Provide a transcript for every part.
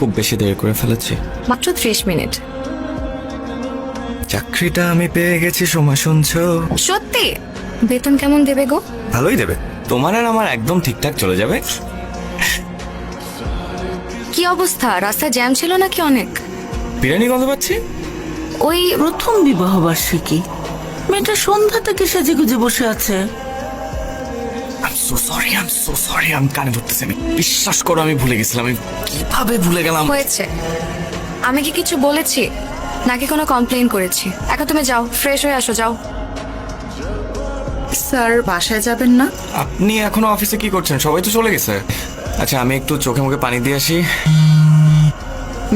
খুব বেশি দেরি করে ফেলেছি? মাত্র 30 মিনিট। চাকরিটা আমি পেয়ে গেছি, সোমা শুনছো? সত্যি? বেতন কেমন দেবে গো? ভালোই দেবে, তোমার আর আমার একদম ঠিকঠাক চলে যাবে। কি অবস্থা, রাস্তায় জ্যাম ছিল নাকি অনেক? বিরিয়ানি গন্ধ পাচ্ছি। ওই প্রথম বিবাহ বার্ষিকী, মেয়েটা সন্ধ্যা থেকে সেজে গুজে বসে আছে। I'm so sorry, আমি কানে ধরতেছি। আমি বিশ্বাস করো, আমি ভুলে গেছিলাম। আমি কিভাবে ভুলে গেলাম? হয়েছে, আমি কি কিছু বলেছি নাকি কোনো কমপ্লেইন করেছি? এখন তুমি যাও, ফ্রেশ হয়ে আসো, যাও। স্যার বাসায় যাবেন না? আপনি এখনো অফিসে কি করছেন? সবাই তো চলে গেছে। আচ্ছা, আমি একটু চোখে মুখে পানি দিয়ে আসি।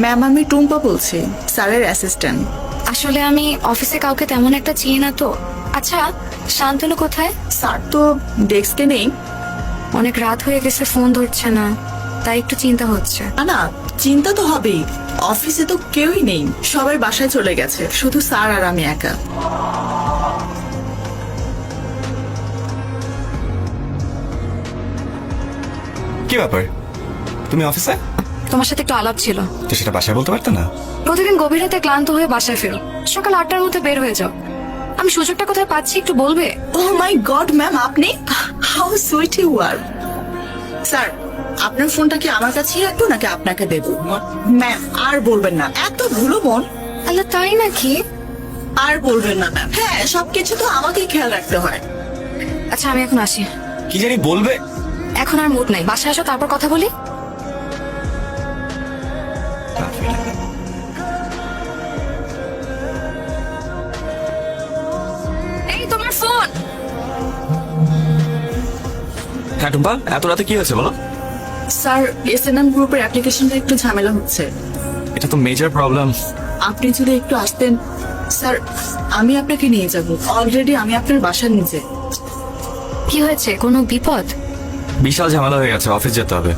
ম্যাম, আমি টুম্পা বলছি, স্যারের অ্যাসিস্ট্যান্ট। আসলে আমি অফিসে কাউকে তেমন একটা চিনি না তো। আচ্ছা, শান্তনু কোথায়? স্যার তো ডেস্কে নেই। অনেক রাত হয়ে গেছে, ফোন ধরছে না, তাই একটু চিন্তা হচ্ছে। না, চিন্তা তো হবেই। অফিসে তো কেউই নেই, সবাই বাসায় চলে গেছে, শুধু স্যার আর আমি একা। কি ব্যাপার, তুমি অফিসে? তোমার সাথে একটু আলাপ ছিল। তো সেটা বাসায় বলতে পারতো না? প্রতিদিন গভীর রাতে ক্লান্ত হয়ে বাসায় ফেরো, সকাল 8টার মধ্যে বের হয়ে যাও। আমি সুযোগটা কোথায় পাচ্ছি একটু বলবে? ও মাই গড ম্যাম, আপনি how sweet you are. Sir, আপনার ফোনটা কি আমার কাছেই রাখবো নাকি আপনাকে দেবো? ম্যাম, আর বলবেন না, এত ভুলো মন। আল্লাহ, তাই নাকি? আর বলবেন না ম্যাম। হ্যাঁ, সবকিছু তো আমাকেই খেয়াল রাখতে হয়। আচ্ছা, আমি এখন আসি। কি জানি বলবে। এখন আর মুড নাই, বাসায় আসো, তারপর কথা বলি। এই তোমার ফোন। হ্যাঁ টুম্পা, এত রাতে কি হয়েছে বলো? স্যার, এসএনএম গ্রুপের অ্যাপ্লিকেশনটা একটু ঝামেলা হচ্ছে। এটা তো মেজর প্রবলেম। আপনি যদি একটু আসতেন। স্যার, আমি আপনাকে নিয়ে যাব, অলরেডি আমি আপনার বাসার নিচে। কি হয়েছে, কোনো বিপদ? বিশাল ঝামেলা হয়ে গেছে, অফিস যেতে হবে।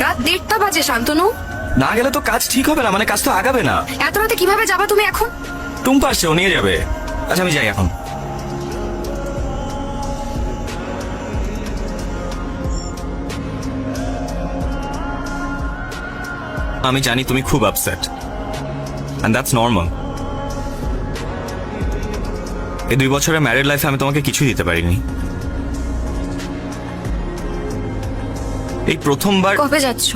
রাত 1টা বাজে শান্তনু। না গেলে তো কাজ ঠিক হবে না, মানে কাজ তো আগাবে না। এত রাতে কিভাবে যাবা তুমি এখন? টুম্পা আসছে, ও নিয়ে যাবে। আচ্ছা, আমি যাই এখন। আমি জানি তুমি খুব আপসেট, এন্ড দ্যাটস নর্মাল। এই 2 বছরের ম্যারিড লাইফে আমি তোমাকে কিছুই দিতে পারিনি। এই প্রথমবার। কবে যাচ্ছ?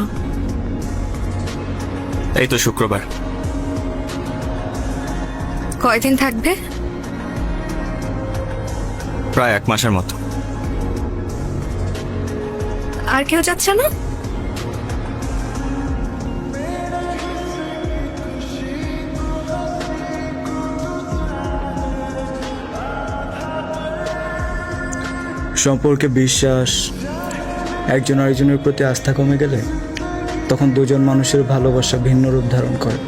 এই তো শুক্রবার। কয়দিন থাকবে? প্রায় 1 মাসের মতো। আর কেউ যাচ্ছে না? সম্পর্কে বিশ্বাস, একজন আরেকজনের প্রতি আস্থা কমে গেলে তখন দুজন মানুষের ভালোবাসা ভিন্ন রূপ ধারণ করে।